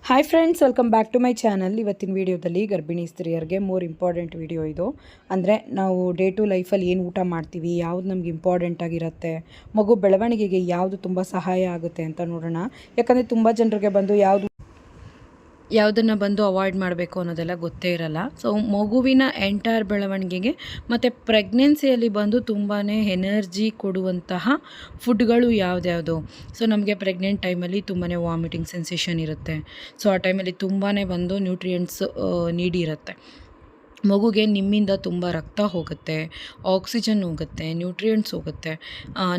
Hi friends, welcome back to my channel. ಇವತ್ತಿನ ವೀಡಿಯೋದಲ್ಲಿ ಗರ್ಭಿಣಿ ಸ್ತ್ರೀಯರಿಗೆ ಮೋರ್ ಇಂಪಾರ್ಟೆಂಟ್ ವೀಡಿಯೋ ಇದು. ಅಂದರೆ ನಾವು ಡೇ ಟು ಲೈಫಲ್ಲಿ ಏನು ಊಟ ಮಾಡ್ತೀವಿ, ಯಾವುದು ನಮ್ಗೆ ಇಂಪಾರ್ಟೆಂಟ್ ಆಗಿರುತ್ತೆ, ಮಗು ಬೆಳವಣಿಗೆಗೆ ಯಾವುದು ತುಂಬ ಸಹಾಯ ಆಗುತ್ತೆ ಅಂತ ನೋಡೋಣ. ಯಾಕಂದರೆ ತುಂಬ ಜನರಿಗೆ ಬಂದು ಯಾವುದನ್ನು ಬಂದು ಅವಾಯ್ಡ್ ಮಾಡಬೇಕು ಅನ್ನೋದೆಲ್ಲ ಗೊತ್ತೇ ಇರಲ್ಲ. ಸೊ ಮಗುವಿನ ಎಂಟೈರ್ ಬೆಳವಣಿಗೆಗೆ ಮತ್ತು ಪ್ರೆಗ್ನೆನ್ಸಿಯಲ್ಲಿ ಬಂದು ತುಂಬಾ ಎನರ್ಜಿ ಕೊಡುವಂತಹ ಫುಡ್ಗಳು ಯಾವುದ್ಯಾವುದು. ಸೊ ನಮಗೆ ಪ್ರೆಗ್ನೆಂಟ್ ಟೈಮಲ್ಲಿ ತುಂಬಾ ವಾಮಿಟಿಂಗ್ ಸೆನ್ಸೇಷನ್ ಇರುತ್ತೆ. ಸೊ ಆ ಟೈಮಲ್ಲಿ ತುಂಬಾ ಬಂದು ನ್ಯೂಟ್ರಿಯೆಂಟ್ಸ್ ನೀಡಿ ಇರುತ್ತೆ. ಮಗುಗೆ ನಿಮ್ಮಿಂದ ತುಂಬ ರಕ್ತ ಹೋಗುತ್ತೆ, ಆಕ್ಸಿಜನ್ ಹೋಗುತ್ತೆ, ನ್ಯೂಟ್ರಿಯೆಂಟ್ಸ್ ಹೋಗುತ್ತೆ,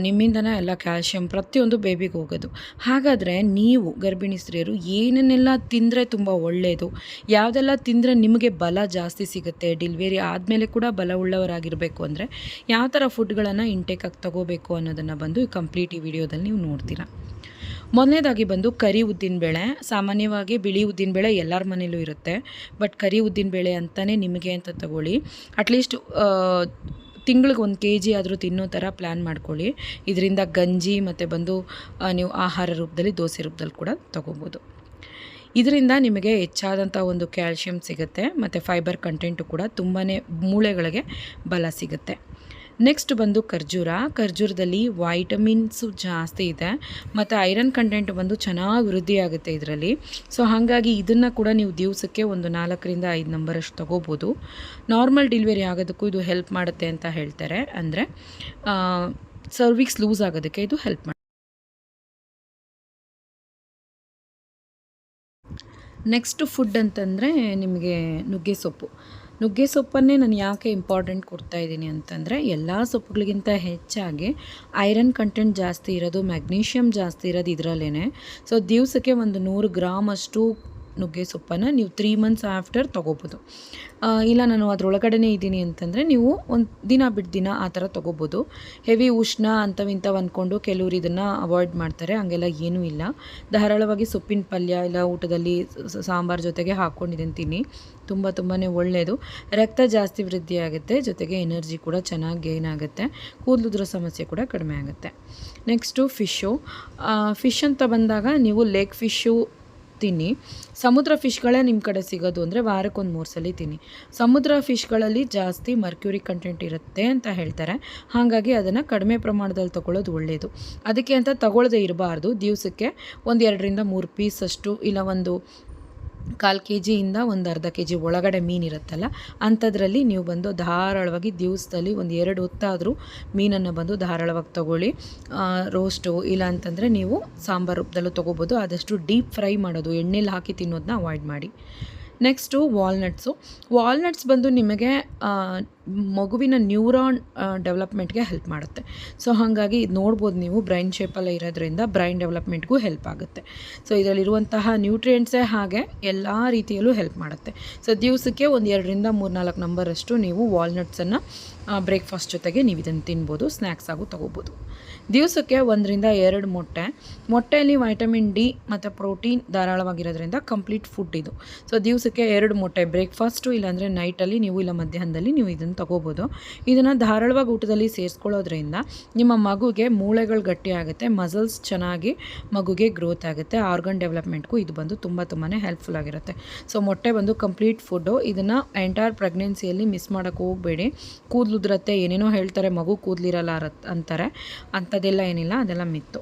ನಿಮ್ಮಿಂದನೇ ಎಲ್ಲ ಕ್ಯಾಲ್ಶಿಯಂ ಪ್ರತಿಯೊಂದು ಬೇಬಿಗೆ ಹೋಗೋದು. ಹಾಗಾದರೆ ನೀವು ಗರ್ಭಿಣಿ ಸ್ತ್ರೀಯರು ಏನನ್ನೆಲ್ಲ ತಿಂದರೆ ತುಂಬ ಒಳ್ಳೆಯದು, ಯಾವುದೆಲ್ಲ ತಿಂದರೆ ನಿಮಗೆ ಬಲ ಜಾಸ್ತಿ ಸಿಗುತ್ತೆ, ಡೆಲಿವರಿ ಆದಮೇಲೆ ಕೂಡ ಬಲವುಳ್ಳವರಾಗಿರಬೇಕು ಅಂದರೆ ಯಾವ ಥರ ಫುಡ್ಗಳನ್ನು ಇಂಟೇಕಾಗಿ ತಗೋಬೇಕು ಅನ್ನೋದನ್ನು ಬಂದು ಕಂಪ್ಲೀಟ್ ಈ ವಿಡಿಯೋದಲ್ಲಿ ನೀವು ನೋಡ್ತೀರಾ. ಮೊದಲನೇದಾಗಿ ಬಂದು ಕರಿ ಉದ್ದಿನಬೇಳೆ. ಸಾಮಾನ್ಯವಾಗಿ ಬಿಳಿ ಉದ್ದಿನಬೇಳೆ ಎಲ್ಲರ ಮನೇಲೂ ಇರುತ್ತೆ, ಬಟ್ ಕರಿ ಉದ್ದಿನಬೇಳೆ ಅಂತಲೇ ನಿಮಗೆ ಅಂತ ತಗೊಳ್ಳಿ. ಅಟ್ಲೀಸ್ಟ್ ತಿಂಗಳಿಗೆ 1 kg ಆದರೂ ತಿನ್ನೋ ಥರ ಪ್ಲ್ಯಾನ್ ಮಾಡ್ಕೊಳ್ಳಿ. ಇದರಿಂದ ಗಂಜಿ ಮತ್ತು ಬಂದು ನೀವು ಆಹಾರ ರೂಪದಲ್ಲಿ ದೋಸೆ ರೂಪದಲ್ಲಿ ಕೂಡ ತೊಗೋಬೋದು. ಇದರಿಂದ ನಿಮಗೆ ಹೆಚ್ಚಾದಂಥ ಒಂದು ಕ್ಯಾಲ್ಶಿಯಂ ಸಿಗುತ್ತೆ ಮತ್ತು ಫೈಬರ್ ಕಂಟೆಂಟು ಕೂಡ ತುಂಬಾ ಮೂಳೆಗಳಿಗೆ ಬಲ ಸಿಗುತ್ತೆ. ನೆಕ್ಸ್ಟ್ ಬಂದು ಖರ್ಜೂರದಲ್ಲಿ ವೈಟಮಿನ್ಸು ಜಾಸ್ತಿ ಇದೆ ಮತ್ತು ಐರನ್ ಕಂಟೆಂಟ್ ಬಂದು ಚೆನ್ನಾಗಿ ವೃದ್ಧಿ ಆಗುತ್ತೆ ಇದರಲ್ಲಿ. ಸೊ ಹಾಗಾಗಿ ಇದನ್ನು ಕೂಡ ನೀವು ದಿವಸಕ್ಕೆ ಒಂದು 4ರಿಂದ 5 ನಂಬರಷ್ಟು ತೊಗೋಬೋದು. ನಾರ್ಮಲ್ ಡೆಲಿವರಿ ಆಗೋದಕ್ಕೂ ಇದು ಹೆಲ್ಪ್ ಮಾಡುತ್ತೆ ಅಂತ ಹೇಳ್ತಾರೆ. ಅಂದರೆ ಸರ್ವಿಕ್ಸ್ ಲೂಸ್ ಆಗೋದಕ್ಕೆ ಇದು ಹೆಲ್ಪ್ ಮಾಡುತ್ತೆ. ನೆಕ್ಸ್ಟ್ ಫುಡ್ ಅಂತಂದರೆ ನಿಮಗೆ ನುಗ್ಗೆ ಸೊಪ್ಪನ್ನೇ ನಾನು ಯಾಕೆ ಇಂಪಾರ್ಟೆಂಟ್ ಕೊಡ್ತಾ ಇದ್ದೀನಿ ಅಂತಂದರೆ, ಎಲ್ಲ ಸೊಪ್ಪುಗಳಿಗಿಂತ ಹೆಚ್ಚಾಗಿ ಐರನ್ ಕಂಟೆಂಟ್ ಜಾಸ್ತಿ ಇರೋದು, ಮ್ಯಾಗ್ನೀಷಿಯಮ್ ಜಾಸ್ತಿ ಇರೋದು ಇದರಲ್ಲೇ. ಸೊ ದಿವಸಕ್ಕೆ ಒಂದು 100 ಗ್ರಾಮಷ್ಟು ನುಗ್ಗೆ ಸೊಪ್ಪನ್ನು ನೀವು 3 months ಆಫ್ಟರ್ ತೊಗೋಬೋದು. ಇಲ್ಲ ನಾನು ಅದರೊಳಗಡೆ ಇದ್ದೀನಿ ಅಂತಂದರೆ ನೀವು ಒಂದು ದಿನ ಬಿಟ್ಟು ದಿನ ಆ ಥರ ತೊಗೋಬೋದು. ಹೆವಿ ಉಷ್ಣ ಅಂಥವಿಂಥವು ಅಂದ್ಕೊಂಡು ಕೆಲವರು ಇದನ್ನು ಅವಾಯ್ಡ್ ಮಾಡ್ತಾರೆ. ಹಂಗೆಲ್ಲ ಏನೂ ಇಲ್ಲ. ಧಾರಾಳವಾಗಿ ಸೊಪ್ಪಿನ ಪಲ್ಯ ಇಲ್ಲ ಊಟದಲ್ಲಿ ಸಾಂಬಾರು ಜೊತೆಗೆ ಹಾಕ್ಕೊಂಡಿದ್ದೀನಿ ತಿನ್ನಿ. ತುಂಬಾ ಒಳ್ಳೆಯದು. ರಕ್ತ ಜಾಸ್ತಿ ವೃದ್ಧಿ ಆಗುತ್ತೆ, ಜೊತೆಗೆ ಎನರ್ಜಿ ಕೂಡ ಚೆನ್ನಾಗಿ ಗೇನ್ ಆಗುತ್ತೆ, ಕೂದಲುದ್ರ ಸಮಸ್ಯೆ ಕೂಡ ಕಡಿಮೆ ಆಗುತ್ತೆ. ನೆಕ್ಸ್ಟು ಫಿಶ್ ಅಂತ ಬಂದಾಗ ನೀವು ಲೇಕ್ ಫಿಶ್ಶು ತಿನ್ನಿ. ಸಮುದ್ರ ಫಿಶ್ಗಳೇ ನಿಮ್ಮ ಕಡೆ ಸಿಗೋದು ಅಂದರೆ ವಾರಕ್ಕೆ 1-3 ಸಲ ತಿನ್ನಿ. ಸಮುದ್ರ ಫಿಶ್ಗಳಲ್ಲಿ ಜಾಸ್ತಿ ಮರ್ಕ್ಯೂರಿ ಕಂಟೆಂಟ್ ಇರುತ್ತೆ ಅಂತ ಹೇಳ್ತಾರೆ. ಹಾಗಾಗಿ ಅದನ್ನು ಕಡಿಮೆ ಪ್ರಮಾಣದಲ್ಲಿ ತೊಗೊಳ್ಳೋದು ಒಳ್ಳೆಯದು. ಅದಕ್ಕೆ ಅಂತ ತಗೊಳ್ಳದೇ ಇರಬಾರ್ದು. ದಿವಸಕ್ಕೆ 1-2ರಿಂದ 3 ಪೀಸಷ್ಟು ಇಲ್ಲ ಒಂದು 1/4 kg ಇಂದ ಒಂದು ಅರ್ಧ kg ಒಳಗಡೆ ಮೀನಿರುತ್ತಲ್ಲ ಅಂಥದ್ರಲ್ಲಿ ನೀವು ಬಂದು ಧಾರಾಳವಾಗಿ ದಿವಸದಲ್ಲಿ 1-2 ಹೊತ್ತಾದರೂ ಮೀನನ್ನು ಬಂದು ಧಾರಾಳವಾಗಿ ತೊಗೊಳ್ಳಿ. ರೋಸ್ಟು ಇಲ್ಲ ಅಂತಂದರೆ ನೀವು ಸಾಂಬಾರು ರೂಪದಲ್ಲೂ ತೊಗೋಬೋದು. ಆದಷ್ಟು ಡೀಪ್ ಫ್ರೈ ಮಾಡೋದು, ಎಣ್ಣೆಲಿ ಹಾಕಿ ತಿನ್ನೋದನ್ನ ಅವಾಯ್ಡ್ ಮಾಡಿ. ನೆಕ್ಸ್ಟು ವಾಲ್ನಟ್ಸ್ ಬಂದು ನಿಮಗೆ ಮಗುವಿನ ನ್ಯೂರಾನ್ ಡೆವಲಪ್ಮೆಂಟ್ಗೆ ಹೆಲ್ಪ್ ಮಾಡುತ್ತೆ. ಸೊ ಹಾಗಾಗಿ ಇದು ನೋಡ್ಬೋದು ನೀವು, ಬ್ರೈನ್ ಶೇಪಲ್ಲೇ ಇರೋದ್ರಿಂದ ಬ್ರೈನ್ ಡೆವಲಪ್ಮೆಂಟ್ಗೂ ಹೆಲ್ಪ್ ಆಗುತ್ತೆ. ಸೊ ಇದರಲ್ಲಿರುವಂತಹ ನ್ಯೂಟ್ರಿಯೆಂಟ್ಸೇ ಹಾಗೆ ಎಲ್ಲ ರೀತಿಯಲ್ಲೂ ಹೆಲ್ಪ್ ಮಾಡುತ್ತೆ. ಸೊ ದಿವಸಕ್ಕೆ 1-2ರಿಂದ 3-4 ನಂಬರಷ್ಟು ನೀವು ವಾಲ್ನಟ್ಸನ್ನು ಬ್ರೇಕ್ಫಾಸ್ಟ್ ಜೊತೆಗೆ ನೀವು ಇದನ್ನು ತಿನ್ಬೋದು, ಸ್ನ್ಯಾಕ್ಸ್ ಆಗು ತೊಗೋಬೋದು. ದಿವಸಕ್ಕೆ 1-2 ಮೊಟ್ಟೆಯಲ್ಲಿ ವೈಟಮಿನ್ ಡಿ ಮತ್ತು ಪ್ರೋಟೀನ್ ಧಾರಾಳವಾಗಿರೋದ್ರಿಂದ ಕಂಪ್ಲೀಟ್ ಫುಡ್ ಇದು. ಸೊ ದಿವಸಕ್ಕೆ 2 ಮೊಟ್ಟೆ ಬ್ರೇಕ್ಫಾಸ್ಟು ಇಲ್ಲಾಂದರೆ ನೈಟಲ್ಲಿ ನೀವು ಇಲ್ಲ ಮಧ್ಯಾಹ್ನದಲ್ಲಿ ನೀವು ಇದನ್ನು ತೊಗೋಬೋದು. ಇದನ್ನು ಧಾರಾಳವಾಗಿ ಊಟದಲ್ಲಿ ಸೇರಿಸ್ಕೊಳ್ಳೋದ್ರಿಂದ ನಿಮ್ಮ ಮಗುಗೆ ಮೂಳೆಗಳು ಗಟ್ಟಿ ಆಗುತ್ತೆ, ಮಸಲ್ಸ್ ಚೆನ್ನಾಗಿ ಮಗುಗೆ ಗ್ರೋತ್ ಆಗುತ್ತೆ, ಆರ್ಗನ್ ಡೆವಲಪ್ಮೆಂಟ್ಗೂ ಇದು ಬಂದು ತುಂಬ ಹೆಲ್ಪ್ಫುಲ್ ಆಗಿರುತ್ತೆ. ಸೊ ಮೊಟ್ಟೆ ಬಂದು ಕಂಪ್ಲೀಟ್ ಫುಡ್ಡು. ಇದನ್ನು ಎಂಟೈರ್ ಪ್ರೆಗ್ನೆನ್ಸಿಯಲ್ಲಿ ಮಿಸ್ ಮಾಡೋಕ್ಕೆ ಹೋಗಬೇಡಿ. ಕೂದಲುದ್ರತ್ತೆ ಏನೇನೋ ಹೇಳ್ತಾರೆ, ಮಗು ಕೂದಲಿರಲ್ಲ ಅಂತಾರೆ, ಅಂಥದ್ದೆಲ್ಲ ಏನಿಲ್ಲ, ಅದೆಲ್ಲ ಮಿತ್ತು.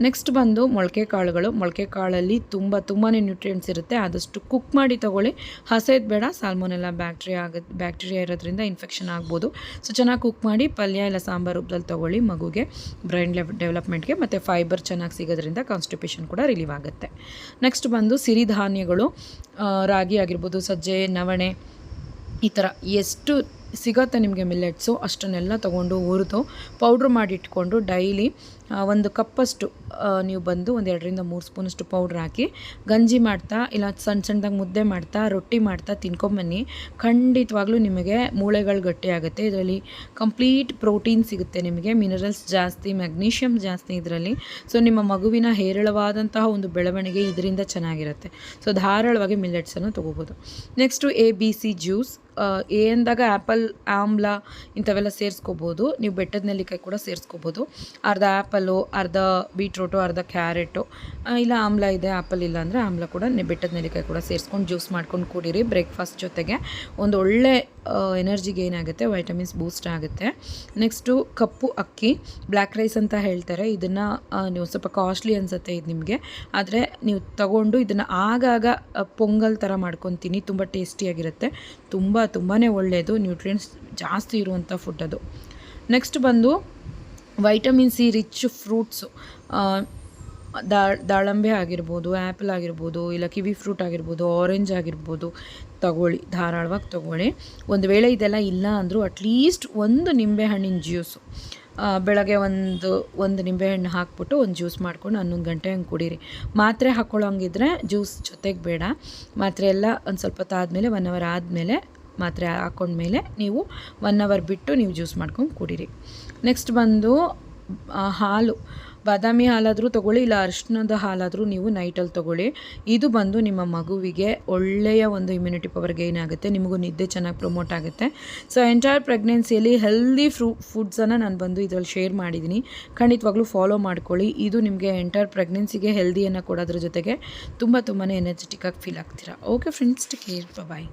ನೆಕ್ಸ್ಟ್ ಬಂದು ಮೊಳಕೆ ಕಾಳಲ್ಲಿ ತುಂಬಾ ನ್ಯೂಟ್ರಿಯೆಂಟ್ಸ್ ಇರುತ್ತೆ. ಆದಷ್ಟು ಕುಕ್ ಮಾಡಿ ತೊಗೊಳ್ಳಿ, ಹಸೆದು ಬೇಡ. ಸಾಲ್ಮೊನೆಲ್ಲ ಬ್ಯಾಕ್ಟೀರಿಯಾ ಇರೋದ್ರಿಂದ ಇನ್ಫೆಕ್ಷನ್ ಆಗ್ಬೋದು. ಸೊ ಚೆನ್ನಾಗಿ ಕುಕ್ ಮಾಡಿ ಪಲ್ಯ ಇಲ್ಲ ಸಾಂಬಾರು ರೂಪದಲ್ಲಿ ತೊಗೊಳ್ಳಿ. ಮಗುಗೆ ಬ್ರೈನ್ ಡೆವಲಪ್ಮೆಂಟ್ಗೆ ಮತ್ತು ಫೈಬರ್ ಚೆನ್ನಾಗಿ ಸಿಗೋದ್ರಿಂದ ಕಾನ್ಸ್ಟಿಪೇಷನ್ ಕೂಡ ರಿಲೀವ್ ಆಗುತ್ತೆ. ನೆಕ್ಸ್ಟ್ ಬಂದು ಸಿರಿಧಾನ್ಯಗಳು, ರಾಗಿ ಆಗಿರ್ಬೋದು, ಸಜ್ಜೆ, ನವಣೆ, ಈ ಥರ ಎಷ್ಟು ಸಿಗುತ್ತೆ ನಿಮಗೆ ಮಿಲ್ಲೆಟ್ಸು ಅಷ್ಟನ್ನೆಲ್ಲ ತೊಗೊಂಡು ಹುರಿದು ಪೌಡ್ರ್ ಮಾಡಿಟ್ಕೊಂಡು ಡೈಲಿ 1 ಕಪ್ಪಷ್ಟು ನೀವು ಬಂದು 1-2ರಿಂದ 3 ಸ್ಪೂನಷ್ಟು ಪೌಡ್ರ್ ಹಾಕಿ ಗಂಜಿ ಮಾಡ್ತಾ ಇಲ್ಲ ಸಣ್ಣದಾಗಿ ಮುದ್ದೆ ಮಾಡ್ತಾ ರೊಟ್ಟಿ ಮಾಡ್ತಾ ತಿನ್ಕೊಂಬನ್ನಿ. ಖಂಡಿತವಾಗ್ಲೂ ನಿಮಗೆ ಮೂಳೆಗಳು ಗಟ್ಟಿ ಆಗುತ್ತೆ. ಇದರಲ್ಲಿ ಕಂಪ್ಲೀಟ್ ಪ್ರೋಟೀನ್ ಸಿಗುತ್ತೆ ನಿಮಗೆ, ಮಿನರಲ್ಸ್ ಜಾಸ್ತಿ, ಮ್ಯಾಗ್ನೀಷಿಯಮ್ ಜಾಸ್ತಿ ಇದರಲ್ಲಿ. ಸೊ ನಿಮ್ಮ ಮಗುವಿನ ಹೇರಳವಾದಂತಹ ಒಂದು ಬೆಳವಣಿಗೆ ಇದರಿಂದ ಚೆನ್ನಾಗಿರುತ್ತೆ. ಸೊ ಧಾರಾಳವಾಗಿ ಮಿಲ್ಲೆಟ್ಸನ್ನು ತೊಗೋಬೋದು. Next ABC juice. ಎ ಅಂದಾಗ ಆ್ಯಪಲ್, ಆಮ್ಲ ಇಂಥವೆಲ್ಲ ಸೇರಿಸ್ಕೋಬೋದು. ನೀವು ಬೆಟ್ಟದ ನೆಲ್ಲಿಕಾಯಿ ಕೂಡ ಸೇರಿಸ್ಕೋಬೋದು. ಅರ್ಧ ಆ್ಯಪಲ್ ಆ್ಯಪಲು, ಅರ್ಧ ಬೀಟ್ರೂಟು, ಅರ್ಧ ಕ್ಯಾರೆಟು, ಇಲ್ಲ ಆಮ್ಲ ಇದೆ, ಆ್ಯಪಲ್ ಇಲ್ಲ ಅಂದರೆ ಆಮ್ಲ ಕೂಡ ಬೆಟ್ಟದ ನೆಲ್ಲಿಕಾಯಿ ಕೂಡ ಸೇರಿಸ್ಕೊಂಡು ಜ್ಯೂಸ್ ಮಾಡ್ಕೊಂಡು ಕುಡೀರಿ. ಬ್ರೇಕ್ಫಾಸ್ಟ್ ಜೊತೆಗೆ ಒಂದು ಒಳ್ಳೆ ಎನರ್ಜಿ ಗೇನ್ ಆಗುತ್ತೆ, ವೈಟಮಿನ್ಸ್ ಬೂಸ್ಟ್ ಆಗುತ್ತೆ. ನೆಕ್ಸ್ಟು ಕಪ್ಪು ಅಕ್ಕಿ, ಬ್ಲ್ಯಾಕ್ ರೈಸ್ ಅಂತ ಹೇಳ್ತಾರೆ. ಇದನ್ನು ನೀವು ಸ್ವಲ್ಪ ಕಾಸ್ಟ್ಲಿ ಅನಿಸುತ್ತೆ ಇದು ನಿಮಗೆ, ಆದರೆ ನೀವು ತಗೊಂಡು ಇದನ್ನು ಆಗಾಗ ಪೊಂಗಲ್ ಥರ ಮಾಡ್ಕೊತೀನಿ. ತುಂಬ ಟೇಸ್ಟಿಯಾಗಿರುತ್ತೆ, ತುಂಬಾ ಒಳ್ಳೆಯದು, ನ್ಯೂಟ್ರಿಯೆಂಟ್ಸ್ ಜಾಸ್ತಿ ಇರುವಂಥ ಫುಡ್ ಅದು. ನೆಕ್ಸ್ಟ್ ಬಂದು ವೈಟಮಿನ್ ಸಿ ರಿಚ್ ಫ್ರೂಟ್ಸು, ದಾಳಂಬೆ ಆಗಿರ್ಬೋದು, ಆ್ಯಪಲ್ ಆಗಿರ್ಬೋದು, ಇಲ್ಲ ಕಿವಿ ಫ್ರೂಟ್ ಆಗಿರ್ಬೋದು, ಆರೆಂಜ್ ಆಗಿರ್ಬೋದು, ತಗೊಳ್ಳಿ, ಧಾರಾಳವಾಗಿ ತೊಗೊಳ್ಳಿ. ಒಂದು ವೇಳೆ ಇದೆಲ್ಲ ಇಲ್ಲ ಅಂದರೂ ಅಟ್ಲೀಸ್ಟ್ ಒಂದು ನಿಂಬೆಹಣ್ಣಿನ ಜ್ಯೂಸು ಬೆಳಗ್ಗೆ ಒಂದು ನಿಂಬೆಹಣ್ಣು ಹಾಕ್ಬಿಟ್ಟು ಒಂದು ಜ್ಯೂಸ್ ಮಾಡ್ಕೊಂಡು 11 ಗಂಟೆ ಹಂಗೆ ಕುಡೀರಿ. ಮಾತ್ರೆ ಹಾಕ್ಕೊಳ್ಳೋಂಗಿದ್ರೆ ಜ್ಯೂಸ್ ಜೊತೆಗೆ ಬೇಡ, ಮಾತ್ರೆ ಎಲ್ಲ ಒಂದು ಸ್ವಲ್ಪ ಹೊತ್ತು ಆದಮೇಲೆ 1 ಅವರ್ ಆದಮೇಲೆ ಮಾತ್ರೆ ಹಾಕ್ಕೊಂಡ್ಮೇಲೆ ನೀವು 1 ಅವರ್ ಬಿಟ್ಟು ನೀವು ಜ್ಯೂಸ್ ಮಾಡ್ಕೊಂಡು ಕುಡೀರಿ. ನೆಕ್ಸ್ಟ್ ಬಂದು ಹಾಲು, ಬಾದಾಮಿ ಹಾಲಾದರೂ ತೊಗೊಳ್ಳಿ, ಇಲ್ಲ ಅರಿಶಿಣದ ಹಾಲಾದರೂ ನೀವು ನೈಟಲ್ಲಿ ತೊಗೊಳ್ಳಿ. ಇದು ಬಂದು ನಿಮ್ಮ ಮಗುವಿಗೆ ಒಳ್ಳೆಯ ಒಂದು ಇಮ್ಯುನಿಟಿ ಪವರ್ ಗೇನ್ ಆಗುತ್ತೆ, ನಿಮಗೂ ನಿದ್ದೆ ಚೆನ್ನಾಗಿ ಪ್ರಮೋಟ್ ಆಗುತ್ತೆ. ಸೊ ಎಂಟೈರ್ ಪ್ರೆಗ್ನೆನ್ಸಿಯಲ್ಲಿ ಹೆಲ್ದಿ ಫುಡ್ಸನ್ನು ನಾನು ಬಂದು ಇದರಲ್ಲಿ ಶೇರ್ ಮಾಡಿದ್ದೀನಿ, ಖಂಡಿತವಾಗ್ಲೂ ಫಾಲೋ ಮಾಡ್ಕೊಳ್ಳಿ. ಇದು ನಿಮಗೆ ಎಂಟೈರ್ ಪ್ರೆಗ್ನೆನ್ಸಿಗೆ ಹೆಲ್ದಿಯನ್ನು ಕೊಡೋದ್ರ ಜೊತೆಗೆ ತುಂಬ ಎನರ್ಜೆಟಿಕ್ಕಾಗಿ ಫೀಲ್ ಆಗ್ತೀರಾ. ಓಕೆ ಫ್ರೆಂಡ್ಸ್, ಟೇಕ್ ಕೇರ್, ಬಾಯ್.